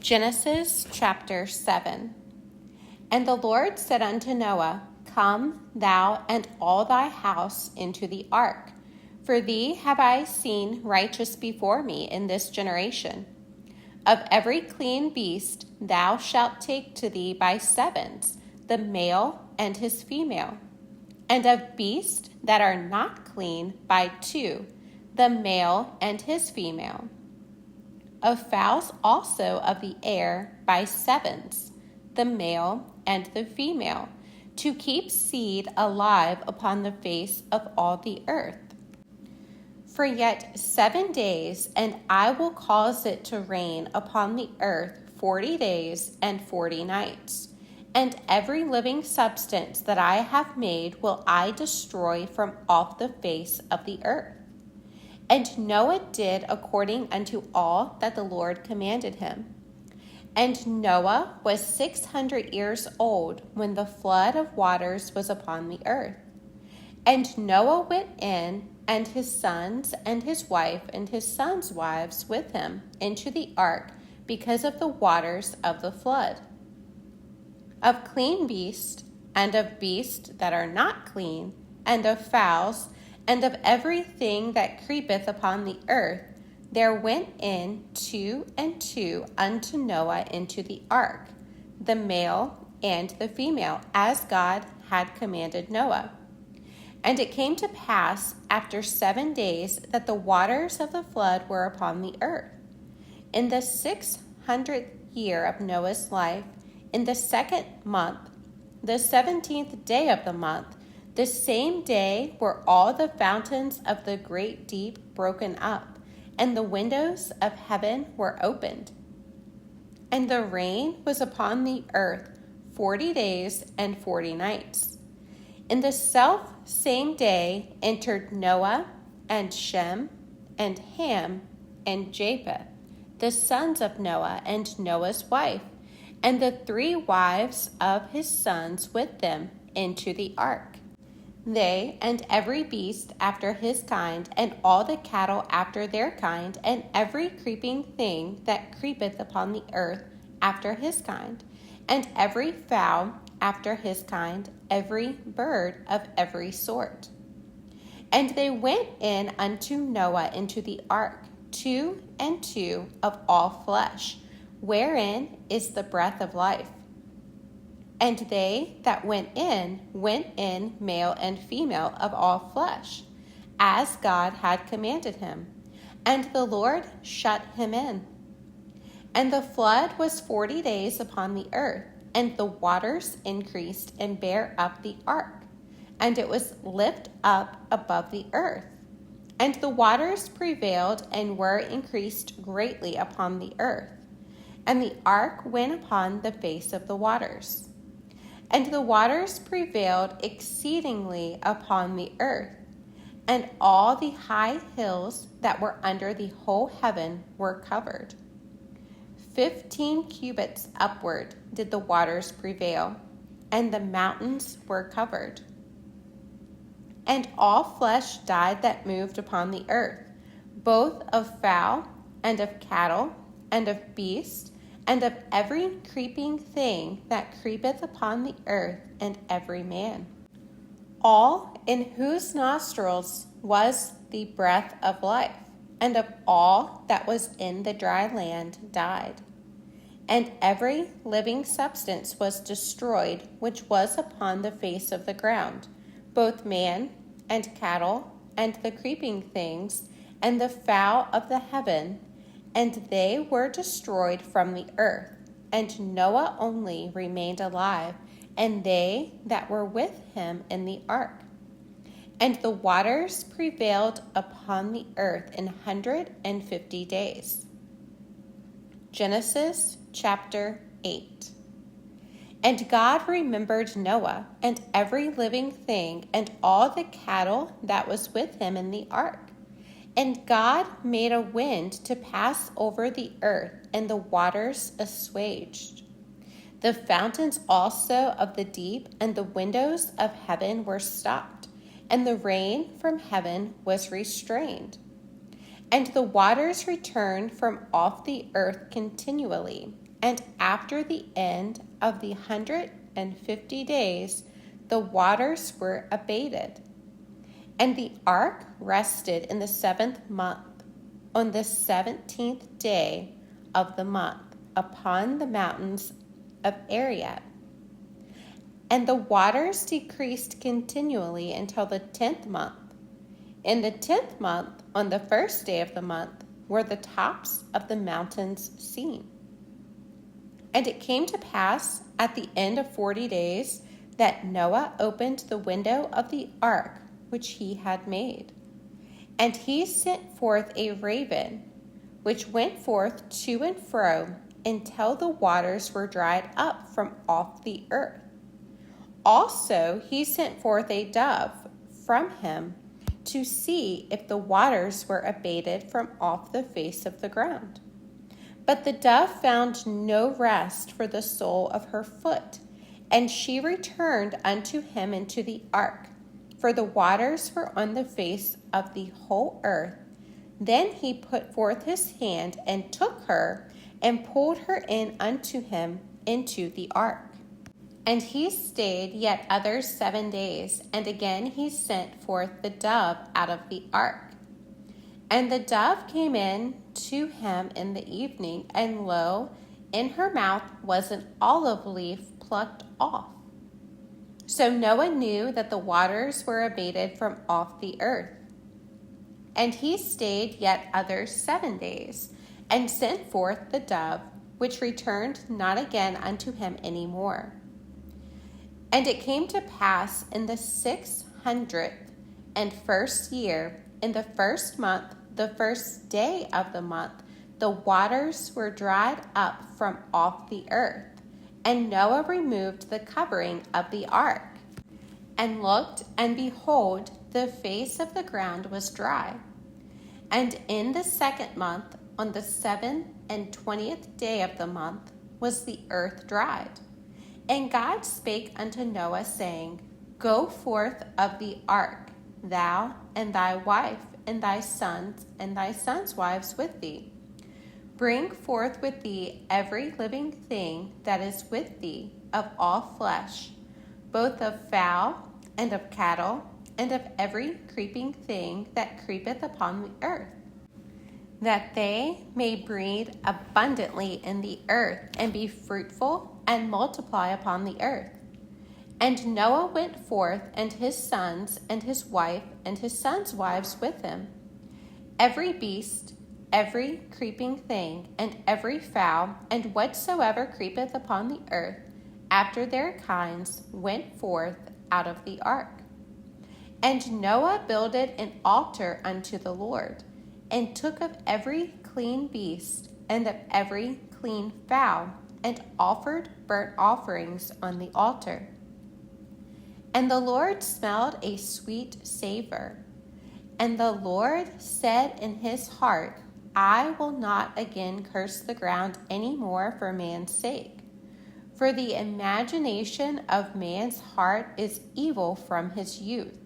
Genesis chapter 7. And the Lord said unto Noah, Come, thou and all thy house into the ark, for thee have I seen righteous before me in this generation. Of every clean beast thou shalt take to thee by sevens, the male and his female, and of beasts that are not clean by two, the male and his female. Of fowls also of the air by sevens, the male and the female, to keep seed alive upon the face of all the earth. For yet 7 days, and I will cause it to rain upon the earth 40 days and 40 nights. And every living substance that I have made will I destroy from off the face of the earth. And Noah did according unto all that the Lord commanded him. And Noah was 600 years old when the flood of waters was upon the earth. And Noah went in, and his sons and his wife and his sons' wives with him into the ark because of the waters of the flood. Of clean beasts, and of beasts that are not clean, and of fowls, and of everything that creepeth upon the earth, there went in 2 and 2 unto Noah into the ark, the male and the female, as God had commanded Noah. And it came to pass after 7 days that the waters of the flood were upon the earth. In the 600th year of Noah's life, in the 2nd month, the 17th day of the month, the same day were all the fountains of the great deep broken up, and the windows of heaven were opened. And the rain was upon the earth 40 days and 40 nights. In the self same day entered Noah and Shem and Ham and Japheth, the sons of Noah, and Noah's wife, and the 3 wives of his sons with them into the ark. They and every beast after his kind, and all the cattle after their kind, and every creeping thing that creepeth upon the earth after his kind, and every fowl after his kind, every bird of every sort. And they went in unto Noah into the ark, 2 and 2 of all flesh, wherein is the breath of life. And they that went in male and female of all flesh, as God had commanded him. And the Lord shut him in. And the flood was 40 days upon the earth, and the waters increased and bare up the ark, and it was lift up above the earth. And the waters prevailed and were increased greatly upon the earth. And the ark went upon the face of the waters. And the waters prevailed exceedingly upon the earth, and all the high hills that were under the whole heaven were covered. 15 cubits upward did the waters prevail, and the mountains were covered. And all flesh died that moved upon the earth, both of fowl, and of cattle, and of beast, and of every creeping thing that creepeth upon the earth, and every man. All in whose nostrils was the breath of life, and of all that was in the dry land died. And every living substance was destroyed which was upon the face of the ground, both man and cattle, and the creeping things, and the fowl of the heaven, and they were destroyed from the earth. And Noah only remained alive, and they that were with him in the ark. And the waters prevailed upon the earth 150 days. Genesis chapter 8. And God remembered Noah, and every living thing, and all the cattle that was with him in the ark. And God made a wind to pass over the earth, and the waters assuaged. The fountains also of the deep and the windows of heaven were stopped, and the rain from heaven was restrained. And the waters returned from off the earth continually, And after the end of the 150 days, the waters were abated. And the ark rested in the 7th month, on the 17th day of the month, upon the mountains of Ararat. And the waters decreased continually until the 10th month. In the 10th month, on the 1st day of the month, were the tops of the mountains seen. And it came to pass at the end of 40 days that Noah opened the window of the ark which he had made. And he sent forth a raven, which went forth to and fro until the waters were dried up from off the earth. Also he sent forth a dove from him to see if the waters were abated from off the face of the ground. But the dove found no rest for the sole of her foot, and she returned unto him into the ark, for the waters were on the face of the whole earth. Then he put forth his hand and took her and pulled her in unto him into the ark. And he stayed yet other 7 days, and again he sent forth the dove out of the ark. And the dove came in to him in the evening, and lo, in her mouth was an olive leaf plucked off. So Noah knew that the waters were abated from off the earth. And he stayed yet other 7 days, and sent forth the dove, which returned not again unto him any more. And it came to pass in the 601st year, in the 1st month, the 1st day of the month, the waters were dried up from off the earth. And Noah removed the covering of the ark, and looked, and behold, the face of the ground was dry. And in the 2nd month, on the 27th day of the month, was the earth dried. And God spake unto Noah, saying, Go forth of the ark, thou and thy wife, and thy sons' wives with thee. Bring forth with thee every living thing that is with thee of all flesh, both of fowl and of cattle, and of every creeping thing that creepeth upon the earth, that they may breed abundantly in the earth, and be fruitful and multiply upon the earth. And Noah went forth, and his sons, and his wife, and his sons' wives with him. Every beast, every creeping thing, and every fowl, and whatsoever creepeth upon the earth, after their kinds, went forth out of the ark. And Noah builded an altar unto the Lord, and took of every clean beast, and of every clean fowl, and offered burnt offerings on the altar. And the Lord smelled a sweet savor. And the Lord said in his heart, I will not again curse the ground any more for man's sake. For the imagination of man's heart is evil from his youth.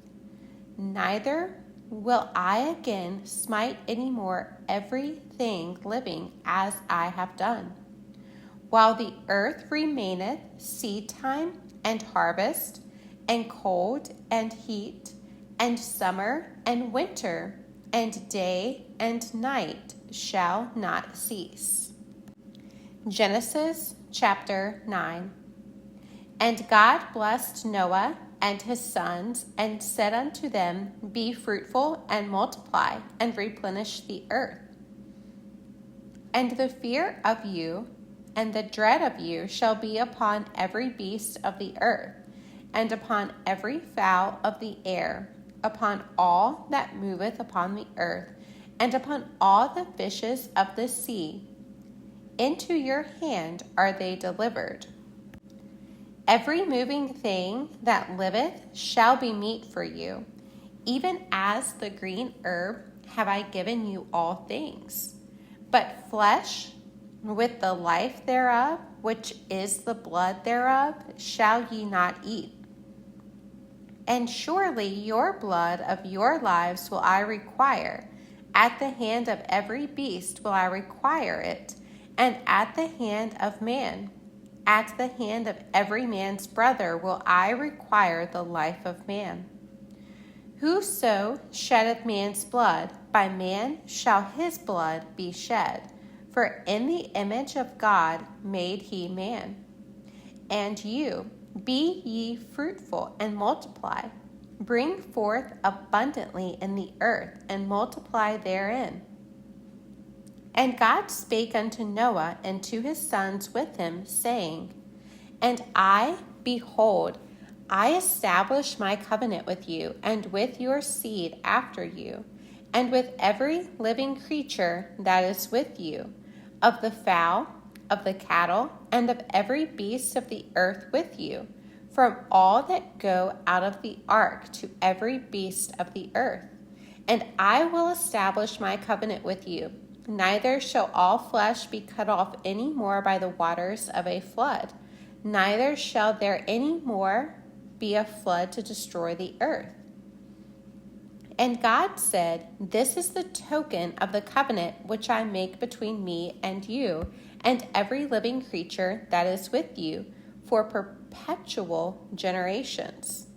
Neither will I again smite any more everything living as I have done. While the earth remaineth, seed time and harvest, and cold and heat, and summer and winter, and day and night shall not cease. Genesis chapter 9. And God blessed Noah and his sons, and said unto them, Be fruitful and multiply, and replenish the earth. And the fear of you and the dread of you shall be upon every beast of the earth, and upon every fowl of the air, upon all that moveth upon the earth, and upon all the fishes of the sea. Into your hand are they delivered. Every moving thing that liveth shall be meat for you. Even as the green herb have I given you all things. But flesh with the life thereof, which is the blood thereof, shall ye not eat. And surely your blood of your lives will I require. At the hand of every beast will I require it, and at the hand of man. At the hand of every man's brother will I require the life of man. Whoso sheddeth man's blood, by man shall his blood be shed. For in the image of God made he man. And you, be ye fruitful and multiply. Bring forth abundantly in the earth, and multiply therein. And God spake unto Noah and to his sons with him, saying, And I, behold, I establish my covenant with you, and with your seed after you, and with every living creature that is with you, of the fowl, of the cattle, and of every beast of the earth with you, from all that go out of the ark to every beast of the earth. And I will establish my covenant with you. Neither shall all flesh be cut off any more by the waters of a flood, neither shall there any more be a flood to destroy the earth. And God said, This is the token of the covenant which I make between me and you, and every living creature that is with you, for perpetual generations.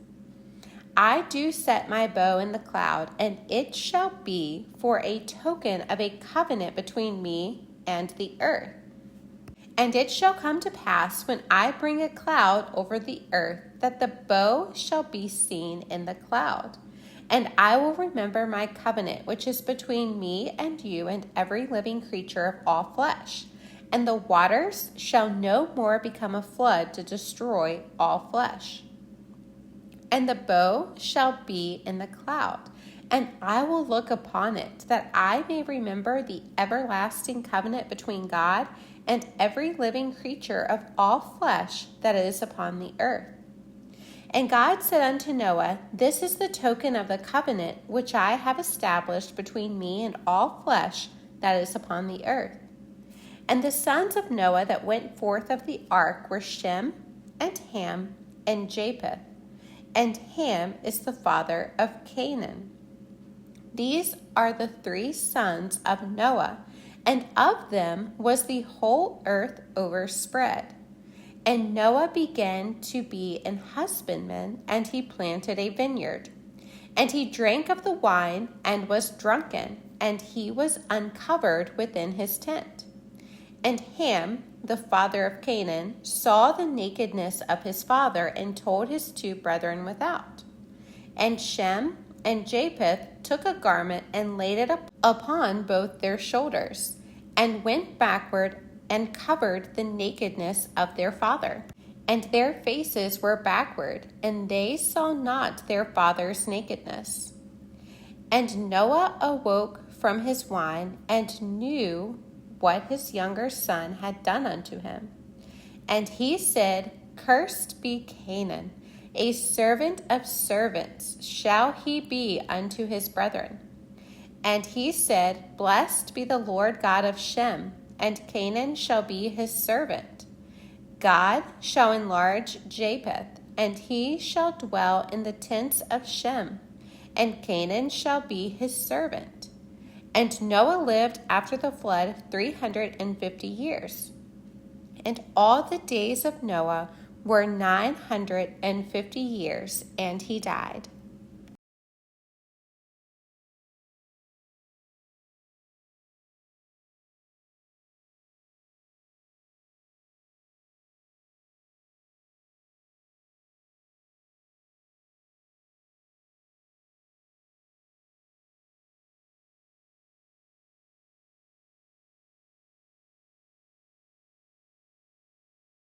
I do set my bow in the cloud, and it shall be for a token of a covenant between me and the earth. And it shall come to pass, when I bring a cloud over the earth, that the bow shall be seen in the cloud. And I will remember my covenant, which is between me and you and every living creature of all flesh. And the waters shall no more become a flood to destroy all flesh. And the bow shall be in the cloud, and I will look upon it, that I may remember the everlasting covenant between God and every living creature of all flesh that is upon the earth. And God said unto Noah, This is the token of the covenant which I have established between me and all flesh that is upon the earth. And the sons of Noah that went forth of the ark were Shem, and Ham, and Japheth. And Ham is the father of Canaan. These are the 3 sons of Noah, and of them was the whole earth overspread. And Noah began to be an husbandman, and he planted a vineyard. And he drank of the wine, and was drunken, and he was uncovered within his tent. And Ham, the father of Canaan, saw the nakedness of his father, and told his 2 brethren without. And Shem and Japheth took a garment, and laid it upon both their shoulders, and went backward, and covered the nakedness of their father. And their faces were backward, and they saw not their father's nakedness. And Noah awoke from his wine, and knew what his younger son had done unto him. And he said, Cursed be Canaan, a servant of servants shall he be unto his brethren. And he said, Blessed be the Lord God of Shem, and Canaan shall be his servant. God shall enlarge Japheth, and he shall dwell in the tents of Shem, and Canaan shall be his servant. And Noah lived after the flood 350 years. And all the days of Noah were 950 years, and he died.